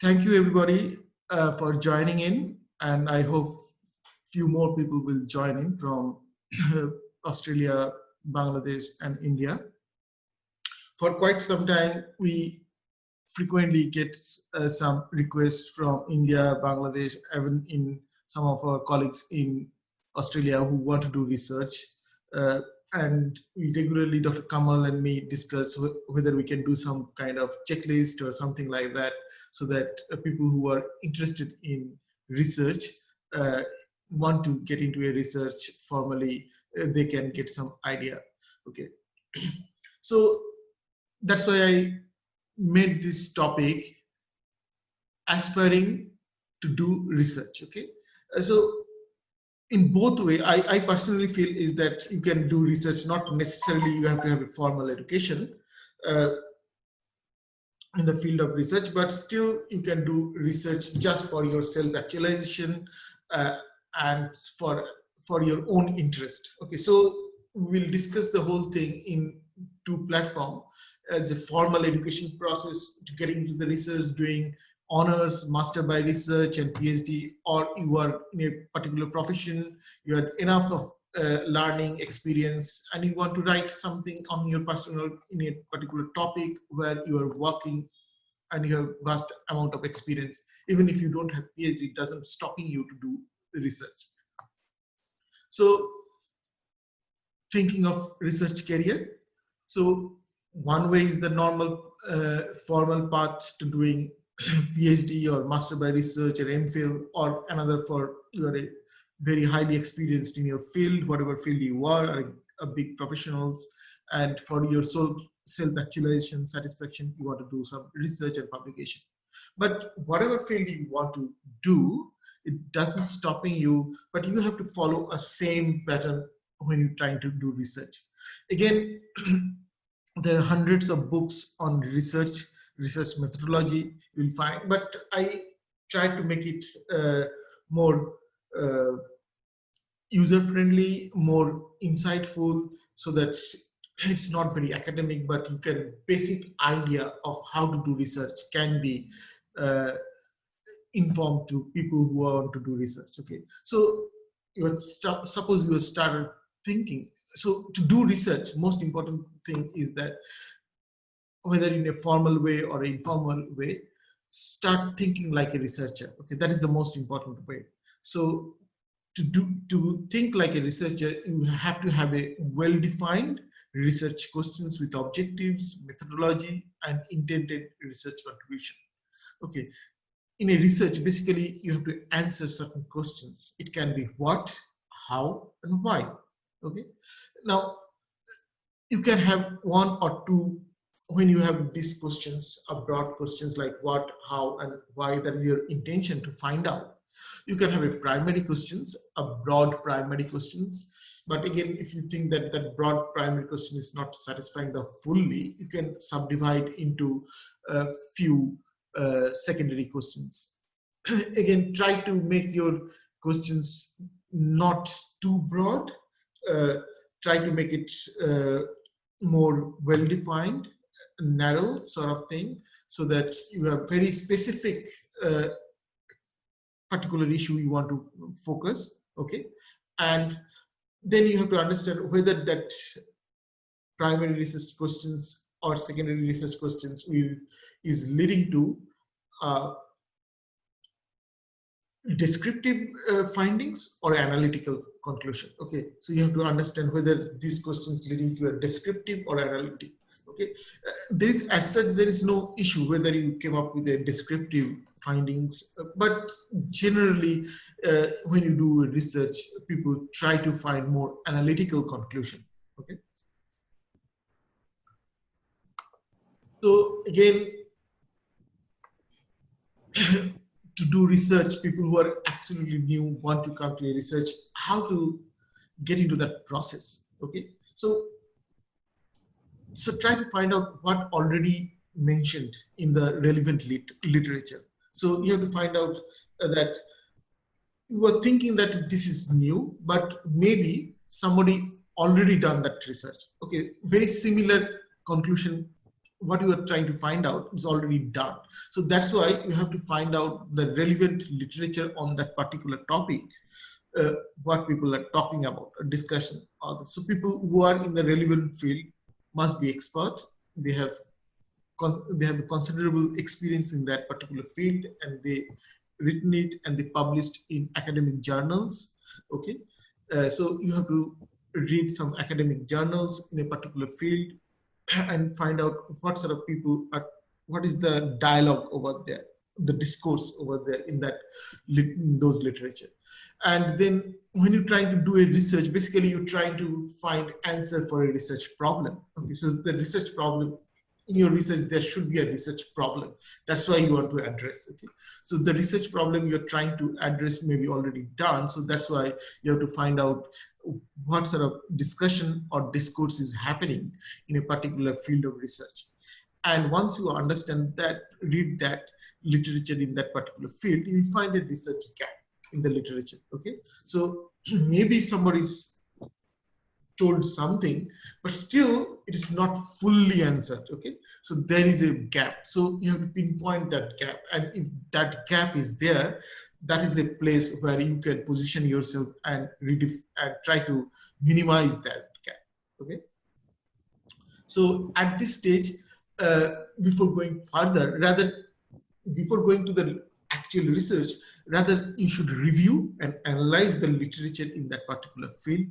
Thank you, everybody, for joining in, and I hope few more people will join in from Australia, Bangladesh, and India. For quite some time, we frequently get some requests from India, Bangladesh, even in some of our colleagues in Australia who want to do research. And we regularly, Dr. Kamal and me, discuss whether we can do some kind of checklist or something like that, so that people who are interested in research, want to get into a research formally, they can get some idea. Okay, so that's why I made this topic aspiring to do research. Okay, so in both way, I personally feel is that you can do research, not necessarily you have to have a formal education in the field of research, but still you can do research just for your self-actualization and for your own interest. Okay, so we'll discuss the whole thing in two platforms: as a formal education process to get into the research, doing honors, master by research and PhD, or you are in a particular profession, you had enough of learning experience and you want to write something on your personal in a particular topic where you are working and you have vast amount of experience. Even if you don't have PhD, it doesn't stopping you to do research. So thinking of research career, so one way is the normal formal path to doing PhD or master by research or MPhil, or another for you are a very highly experienced in your field, whatever field you are a big professionals, and for your self-actualization satisfaction, you want to do some research and publication. But whatever field you want to do, it doesn't stopping you, but you have to follow a same pattern when you're trying to do research. Again, there are hundreds of books on research methodology you'll find, but I try to make it more user-friendly, more insightful, so that it's not very academic, but you can basic idea of how to do research can be informed to people who want to do research. Okay, so suppose you started thinking, so to do research, most important thing is that whether in a formal way or informal way, start thinking like a researcher. Okay, that is the most important way. So to think like a researcher, you have to have a well-defined research questions with objectives, methodology, and intended research contribution. Okay, in a research, basically you have to answer certain questions. It can be what, how, and why. Okay, now you can have one or two. When you have these questions, broad questions like what, how, and why, that is your intention to find out. You can have a primary questions, a broad primary questions. But again, if you think that that broad primary question is not satisfying the fully, you can subdivide into a few secondary questions. Again, try to make your questions not too broad. Try to make it more well-defined, narrow sort of thing, so that you have very specific particular issue you want to focus. Okay, and then you have to understand whether that primary research questions or secondary research questions is leading to descriptive findings or analytical conclusion. Okay, so you have to understand whether these questions leading to a descriptive or analytic. Okay, there is, as such, there is no issue whether you came up with a descriptive findings, but generally when you do research, people try to find more analytical conclusion. Okay, so again, to do research, people who are absolutely new want to come to a research, how to get into that process. Okay, so try to find out what already mentioned in the relevant literature. So you have to find out that you are thinking that this is new, but maybe somebody already done that research. Okay, very similar conclusion what you are trying to find out is already done. So that's why you have to find out the relevant literature on that particular topic, what people are talking about, a discussion. So people who are in the relevant field must be expert. They have a considerable experience in that particular field, and they written it and they published in academic journals. Okay, so you have to read some academic journals in a particular field and find out what sort of people are, what is the dialogue over there, the discourse over there in that in those literature. And then when you're trying to do a research, basically you're trying to find answer for a research problem. Okay, so the research problem in your research, there should be a research problem. That's why you want to address. Okay, so the research problem you're trying to address may be already done. So that's why you have to find out what sort of discussion or discourse is happening in a particular field of research. And once you understand that, read that literature in that particular field, you will find a research gap in the literature. Okay, so maybe somebody's told something, but still it is not fully answered. Okay, so there is a gap. So you have to pinpoint that gap, and if that gap is there, that is a place where you can position yourself and try to minimize that gap. Okay, so at this stage, before going further, before going to the actual research, rather you should review and analyze the literature in that particular field,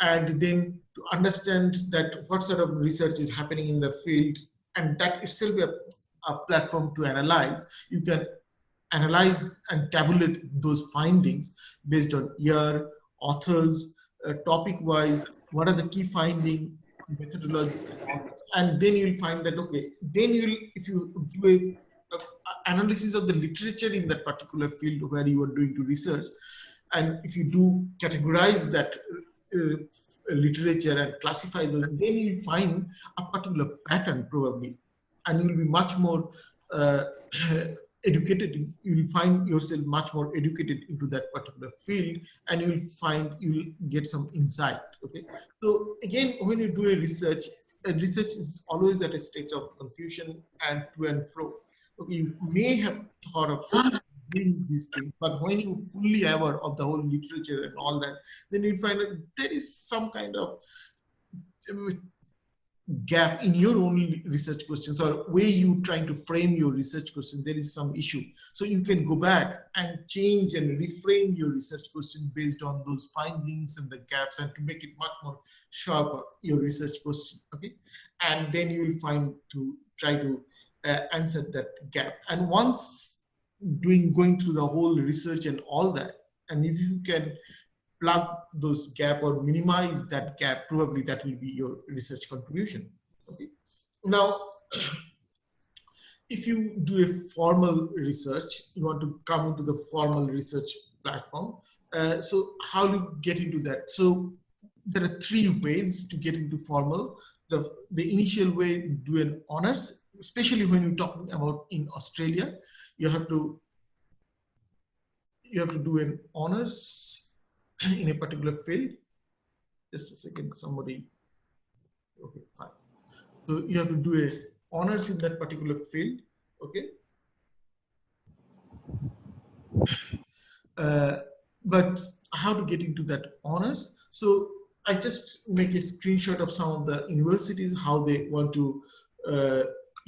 and then to understand that what sort of research is happening in the field, and that itself a platform to analyze. You can analyze and tabulate those findings based on year, authors, topic-wise, what are the key findings, methodology, and then you'll find that, okay, then if you do a analysis of the literature in that particular field where you are doing to research, and if you do categorize that literature and classify those, then you find a particular pattern probably, and you'll be much more educated. You'll find yourself much more educated into that particular field, and you'll get some insight. Okay, so again, when you do a research is always at a state of confusion and to and fro. Okay, you may have thought of doing these things, but when you fully aware of the whole literature and all that, then you find that there is some kind of gap in your own research questions, or way you trying to frame your research question. There is some issue, so you can go back and change and reframe your research question based on those findings and the gaps, and to make it much more sharper, your research question. Okay, and then you will find to try to answer that gap. And once going through the whole research and all that, and if you can plug those gap or minimize that gap, probably that will be your research contribution. Okay, now if you do a formal research, you want to come into the formal research platform. So how do you get into that? So there are three ways to get into formal. The initial way, do an honors, especially when you're talking about in Australia, you have to do an honors in a particular field. Just a second, somebody. Okay, fine. So you have to do a honors in that particular field. Okay. But how to get into that honors? So I just make a screenshot of some of the universities, how they want to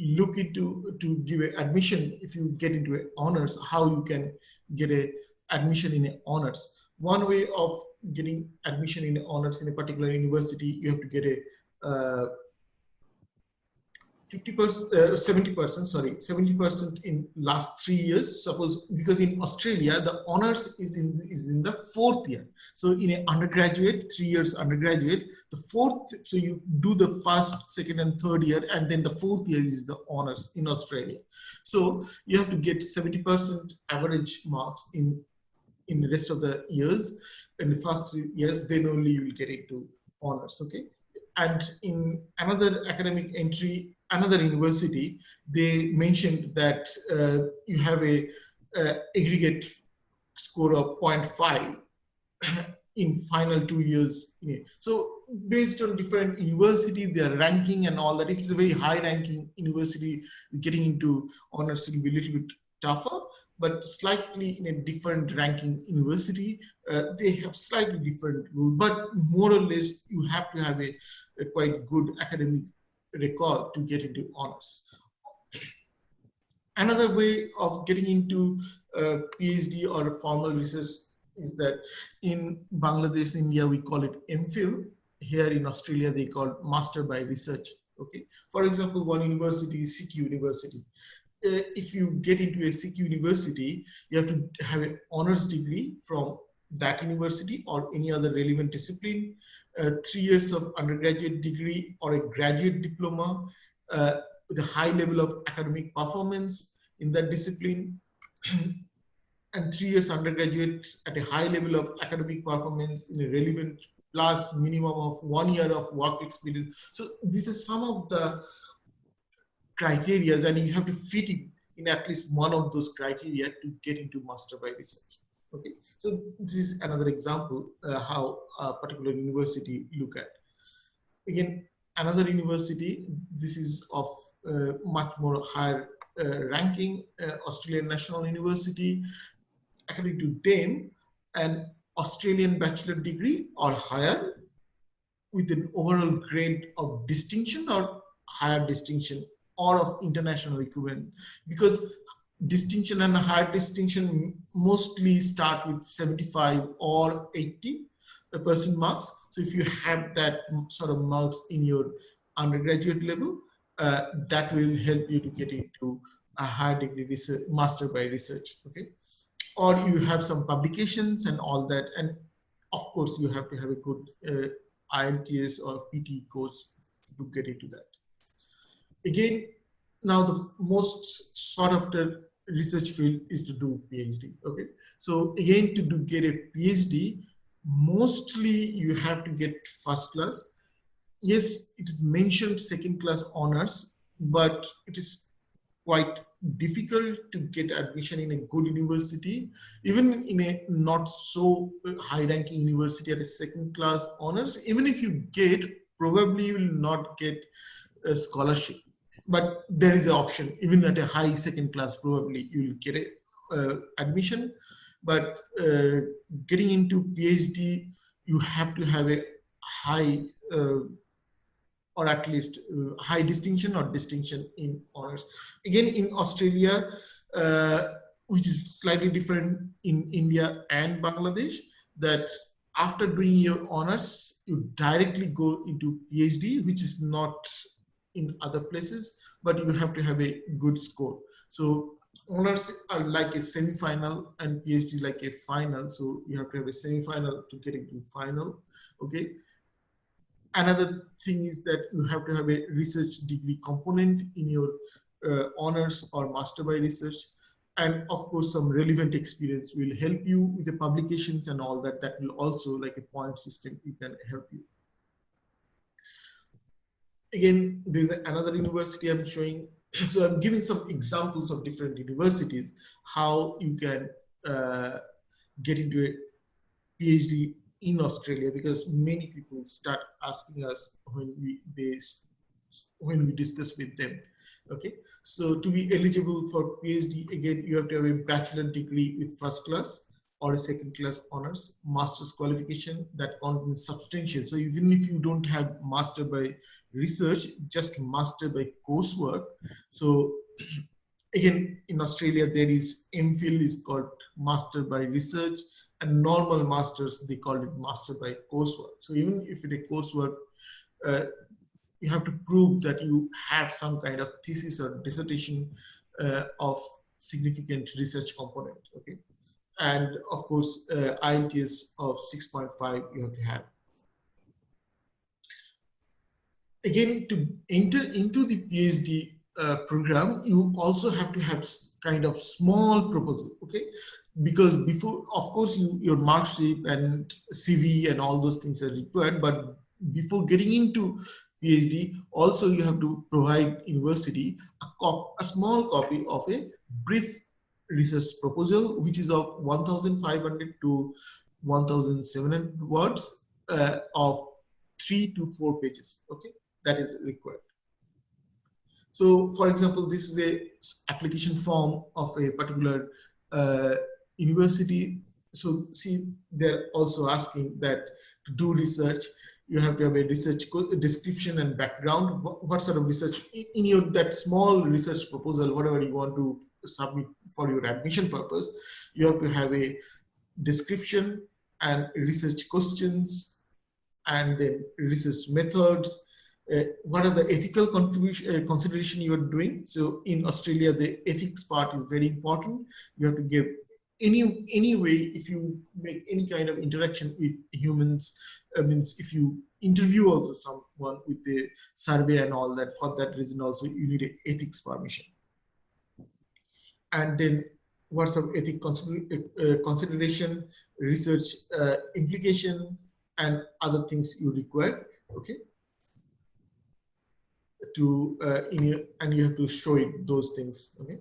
look into to give an admission. If you get into an honors, how you can get a admission in an honors. One way of getting admission in honors in a particular university, you have to get a 50%, 70%, sorry, 70% in last 3 years. Suppose, because in Australia, the honors is in the 4th year. So in an undergraduate, 3 years undergraduate, the 4th, so you do the 1st, 2nd, and 3rd year, and then the 4th year is the honors in Australia. So you have to get 70% average marks in the rest of the years. In the first 3 years, then only you will get into honors. Okay, and in another academic entry, another university, they mentioned that you have a aggregate score of 0.5 in final 2 years. So based on different university, their ranking and all that, if it's a very high ranking university, getting into honors will be a little bit tougher, but slightly in a different ranking university, they have slightly different rule, but more or less you have to have a quite good academic record to get into honors. Another way of getting into PhD or formal research is that in Bangladesh, India, we call it MPhil. Here in Australia, they call it Master by Research. Okay. For example, one university is CQ University. If you get into a CQ University, you have to have an honors degree from that university or any other relevant discipline, 3 years of undergraduate degree or a graduate diploma, with a high level of academic performance in that discipline, and 3 years undergraduate at a high level of academic performance in a relevant, plus minimum of 1 year of work experience. So these are some of the criteria, and you have to fit in at least one of those criteria to get into master by research. Okay, so this is another example how a particular university look at. Again, another university, this is of much more higher ranking, Australian National University. According to them, an Australian bachelor degree or higher with an overall grade of distinction or higher distinction or of international equivalent, because distinction and higher distinction mostly start with 75 or 80% marks. So if you have that sort of marks in your undergraduate level, that will help you to get into a higher degree research, master by research. Okay, or you have some publications and all that, and of course you have to have a good IELTS or PT course to get into that. Again, now the most sought after research field is to do PhD. Okay, so again, to get a PhD, mostly you have to get first class. Yes, it is mentioned second class honors, but it is quite difficult to get admission in a good university, even in a not so high ranking university at a second class honors. Even if you get, probably you will not get a scholarship, but there is an option. Even at a high second class, probably you will get a admission, but getting into PhD, you have to have a high or at least high distinction or distinction in honors. Again, in Australia, which is slightly different in India and Bangladesh, that after doing your honors, you directly go into PhD, which is not in other places, but you have to have a good score. So honors are like a semi-final and PhD like a final. So you have to have a semi-final to get into final. Okay. Another thing is that you have to have a research degree component in your honors or master by research. And of course, some relevant experience will help you with the publications and all that. That will also, like a point system, you can help you. Again, there's another university I'm showing. So I'm giving some examples of different universities, how you can get into a PhD in Australia, because many people start asking us when we discuss with them. Okay, so to be eligible for PhD, again, you have to have a bachelor degree with first class or a second class honors, master's qualification that contains substantial. So even if you don't have master by research, just master by coursework. So again, in Australia, there is MPhil is called master by research, and normal masters, they call it master by coursework. So even if it is coursework, you have to prove that you have some kind of thesis or dissertation of significant research component. Okay, and of course, IELTS of 6.5 you have to have. Again, to enter into the PhD program, you also have to have kind of small proposal. Okay, because before, of course, your mark sheet and CV and all those things are required, but before getting into PhD, also you have to provide university a small copy of a brief research proposal, which is of 1,500 to 1,700 words of 3 to 4 pages. Okay, that is required. So, for example, this is a application form of a particular uh, university. So, see, they're also asking that to do research, you have to have a research description and background. What sort of research in your that small research proposal, whatever you want to submit for your admission purpose, you have to have a description and research questions and then research methods. What are the ethical consideration you are doing? So in Australia, the ethics part is very important. You have to give any way if you make any kind of interaction with humans. Means if you interview also someone with the survey and all that, for that reason also you need a ethics permission. And then what's of ethic consideration, research implication, and other things you require. Okay, to and you have to show it those things. Okay,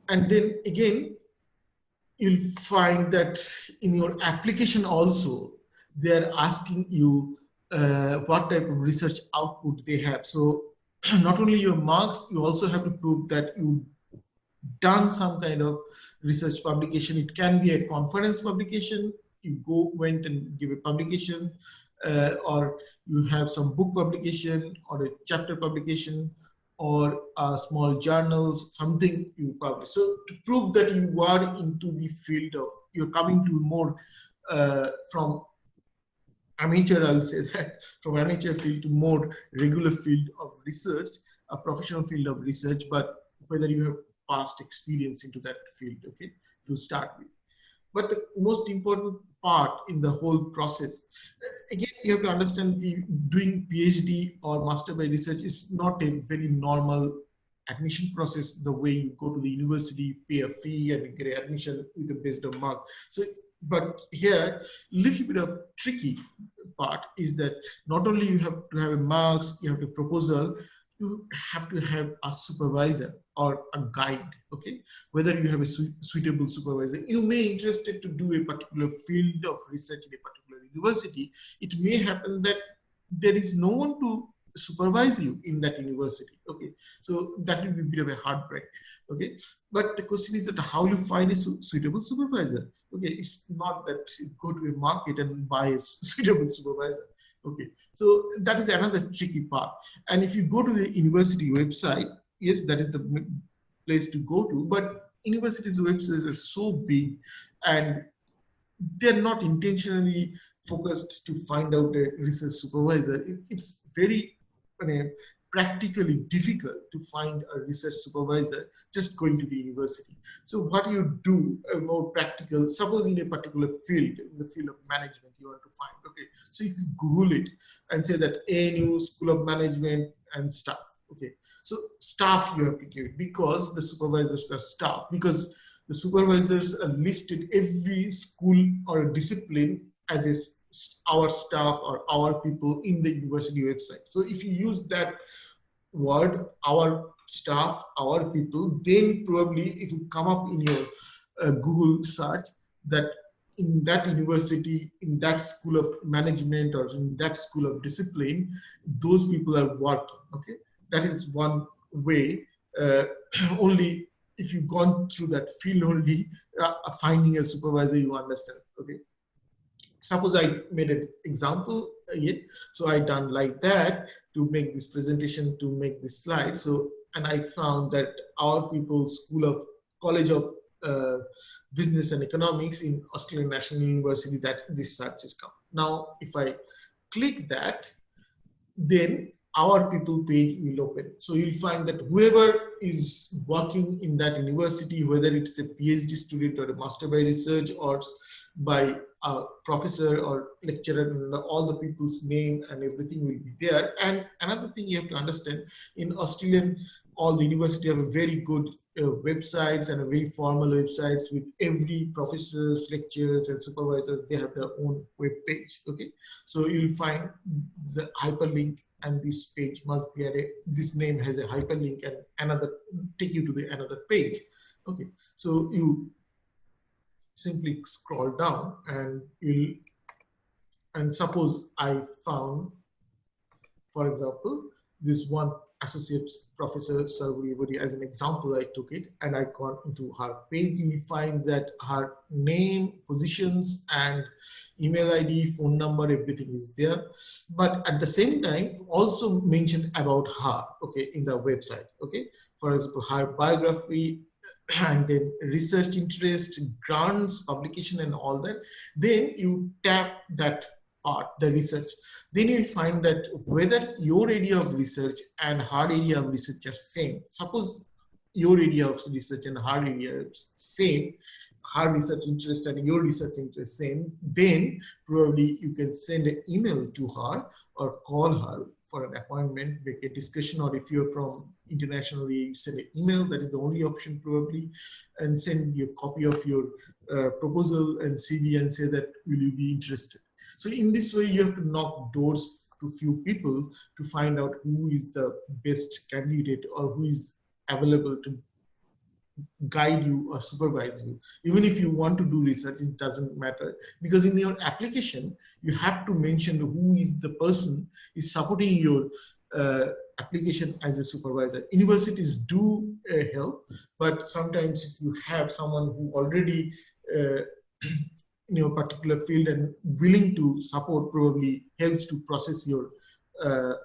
and then again you'll find that in your application also they're asking you what type of research output they have. So not only your marks, you also have to prove that you done some kind of research publication. It can be a conference publication, you went and give a publication, or you have some book publication or a chapter publication or small journals, something you publish. So to prove that you are into the field of, you're coming to more from amateur, I'll say that, from amateur field to more regular field of research, a professional field of research, but whether you have past experience into that field, okay, to start with. But the most important part in the whole process, again, you have to understand the doing PhD or master by research is not a very normal admission process, the way you go to the university, pay a fee and get admission with the based on mark. So, but here, little bit of tricky part is that not only you have to have a marks, you have a proposal, you have to have a supervisor or a guide. Okay, whether you have a suitable supervisor. You may be interested to do a particular field of research in a particular university. It may happen that there is no one to supervise you in that university. Okay, so that will be a bit of a heartbreak. Okay, but the question is that how you find a suitable supervisor. Okay, it's not that you go to a market and buy a suitable supervisor. Okay, so that is another tricky part. And if you go to the university website, yes, that is the place to go to, but universities' websites are so big and they're not intentionally focused to find out a research supervisor. It's very practically difficult to find a research supervisor just going to the university. So what you do, more practical, suppose in a particular field, in the field of management, you want to find, okay, so if you Google it and say that ANU School of Management and staff, okay, so staff you have to give because the supervisors are staff, because the supervisors are listed every school or discipline as our staff or our people in the university website. So if you use that word, our staff, our people, then probably it will come up in your Google search that in that university, in that school of management or in that school of discipline, those people are working. Okay, that is one way. Only if you've gone through that field only, finding a supervisor, you understand. Okay, suppose I made an example here. So I done like that to make this presentation, to make this slide. So, and I found that our people College of Business and Economics in Australian National University, that this search has come. Now, if I click that, then our people page will open. So you'll find that whoever is working in that university, whether it's a PhD student or a master by research or by a professor or lecturer, all the people's name and everything will be there. And another thing you have to understand, in Australian, all the university have a very good websites and a very formal websites with every professors, lecturers and supervisors, they have their own web page. Okay, so you'll find the hyperlink, and this page must be this name has a hyperlink and another take you to the another page. Okay, so you simply scroll down and suppose I found, for example, this one associate professor Sarvuri, as an example, I took it and I gone into her page. You will find that her name, positions, and email ID, phone number, everything is there. But at the same time, also mentioned about her, okay, in the website, okay. For example, her biography, and then research interest, grants, publication, and all that. Then you tap that part, the research. Then you'll find that whether your area of research and her area of research are same. Suppose your area of research and her area is same, her research interest and your research interest same, then probably you can send an email to her or call her for an appointment, make a discussion, or if you're from internationally, you send an email. That is the only option probably, and send you a copy of your proposal and CV and say that will you be interested. So in this way, you have to knock doors to few people to find out who is the best candidate or who is available to guide you or supervise you. Even if you want to do research, it doesn't matter, because in your application you have to mention who is the person is supporting your application as a supervisor. Universities do help, but sometimes if you have someone who already in your particular field and willing to support, probably helps to process your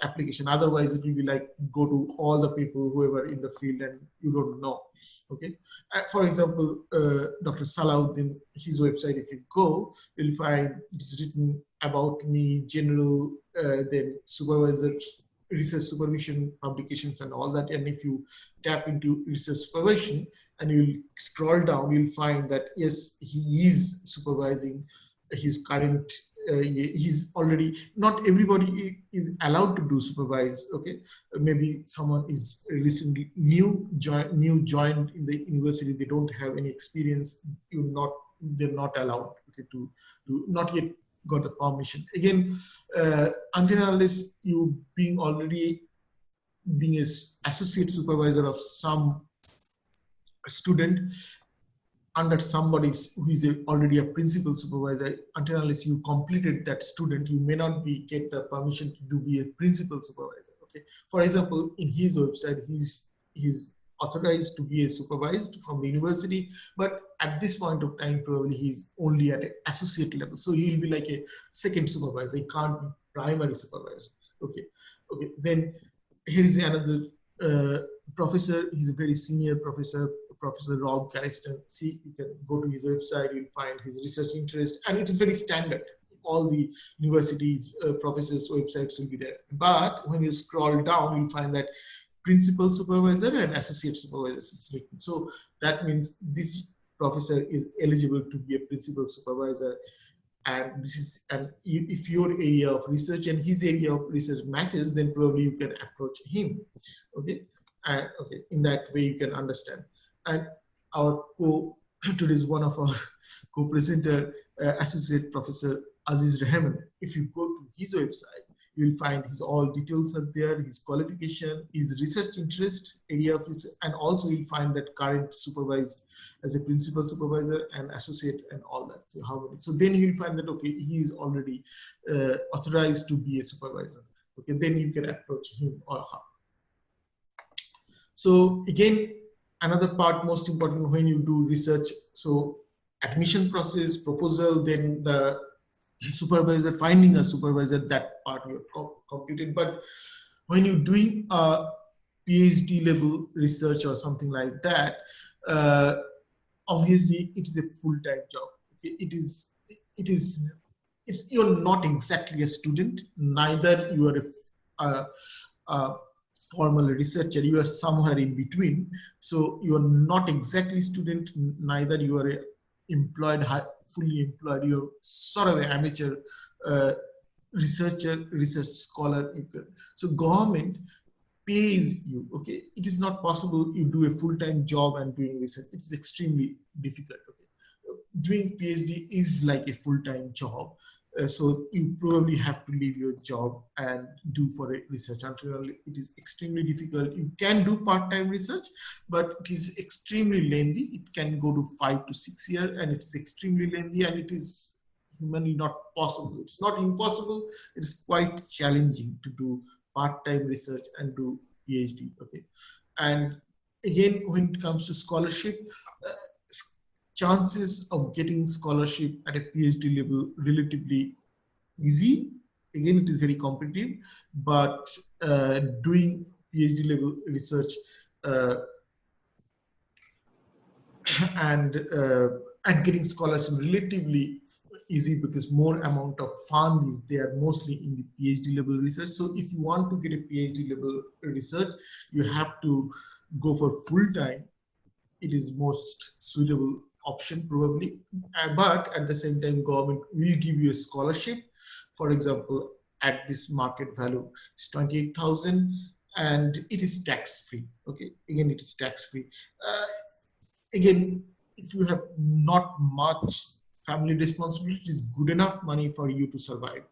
application. Otherwise it will be like go to all the people whoever in the field and you don't know. Okay, for example, Dr. Salahuddin, his website, if you go, you'll find it's written about me, general, then supervisors, research supervision, publications, and all that. And if you tap into research supervision and you'll scroll down, you'll find that yes, he is supervising his current. He's already, not everybody is allowed to do supervise. Okay, maybe someone is recently new joined in the university, they don't have any experience, they're not allowed, okay, to not yet got the permission. Again, until unless you being already being an associate supervisor of some student under somebody who is already a principal supervisor, until unless you completed that student, you may not get the permission to be a principal supervisor. Okay, for example, in his website, he's authorized to be a supervised from the university, but at this point of time, probably he's only at an associate level, so he'll be like a second supervisor. He can't be primary supervisor. Okay, then here is another professor. He's a very senior professor, Professor Rob Calliston. See, you can go to his website, you'll find his research interest, and it is very standard. All the universities, professors' websites will be there. But when you scroll down, you'll find that principal supervisor and associate supervisor is written. So that means this professor is eligible to be a principal supervisor. And this is, and if your area of research and his area of research matches, then probably you can approach him. Okay, okay, in that way you can understand. And our today's one of our co-presenter, Associate Professor Aziz Rahman. If you go to his website, you will find his all details are there, his qualification, his research interest, area of research, and also you'll find that current supervised as a principal supervisor and associate and all that. So how many? So then you'll find that okay, he is already authorized to be a supervisor. Okay, then you can approach him or her. So again, another part most important when you do research. So admission process, proposal, then the supervisor, finding a supervisor, that part you're completed. But when you're doing a PhD level research or something like that, obviously it is a full-time job. Okay? You're not exactly a student, neither you are a formal researcher, you are somewhere in between. So you are not exactly student, neither you are a employed, fully employed, you're sort of an amateur researcher, research scholar. So government pays you, okay? It is not possible you do a full-time job and doing research. It's extremely difficult, okay? Doing PhD is like a full-time job. So you probably have to leave your job and do for a research until it is extremely difficult. You can do part-time research, but it is extremely lengthy. It can go to 5 to 6 years, and it is extremely lengthy, and it is humanly not possible. It's not impossible. It is quite challenging to do part-time research and do PhD. Okay, and again, when it comes to scholarship, uh, chances of getting scholarship at a PhD level relatively easy. Again, it is very competitive, but doing PhD level research uh, and uh, and getting scholarship relatively easy because more amount of fund is there mostly in the PhD level research. So if you want to get a PhD level research, you have to go for full time. It is most suitable option probably. But at the same time, government will give you a scholarship. For example, at this market value, it's 28,000, and it is tax free. Okay, again, it is tax free. Again, if you have not much family responsibility, it is good enough money for you to survive.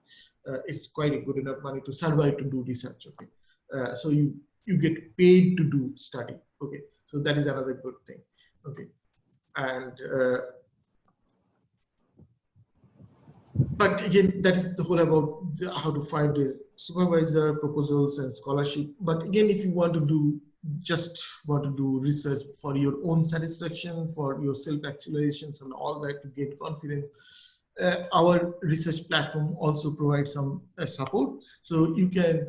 It's quite a good enough money to survive to do research. Okay, so you get paid to do study. Okay, so that is another good thing. Okay, and but again, that is the whole about how to find a supervisor, proposals, and scholarship. But again, if you want to do just want to do research for your own satisfaction, for your self-actualizations and all that to get confidence, our research platform also provides some support. So you can,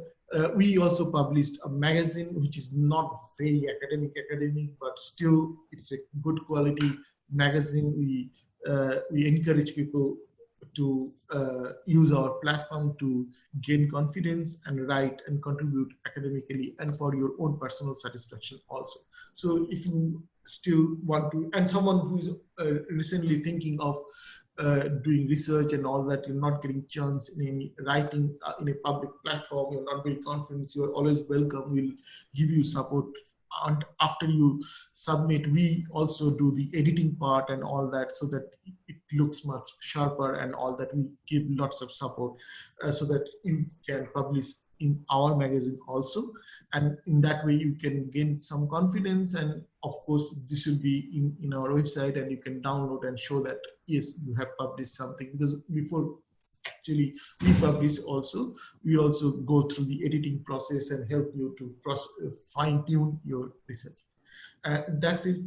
we also published a magazine which is not very academic, but still it's a good quality magazine. We encourage people to use our platform to gain confidence and write and contribute academically and for your own personal satisfaction also. So if you still want to, and someone who is recently thinking of doing research and all that, you're not getting chance in any writing in a public platform, you're not very confident, you're always welcome. We'll give you support. And after you submit, we also do the editing part and all that so that it looks much sharper and all that. We give lots of support so that you can publish in our magazine also. And in that way, you can gain some confidence. And of course, this will be in our website and you can download and show that, yes, you have published something. Because before actually we publish also, we also go through the editing process and help you to fine tune your research. That's it.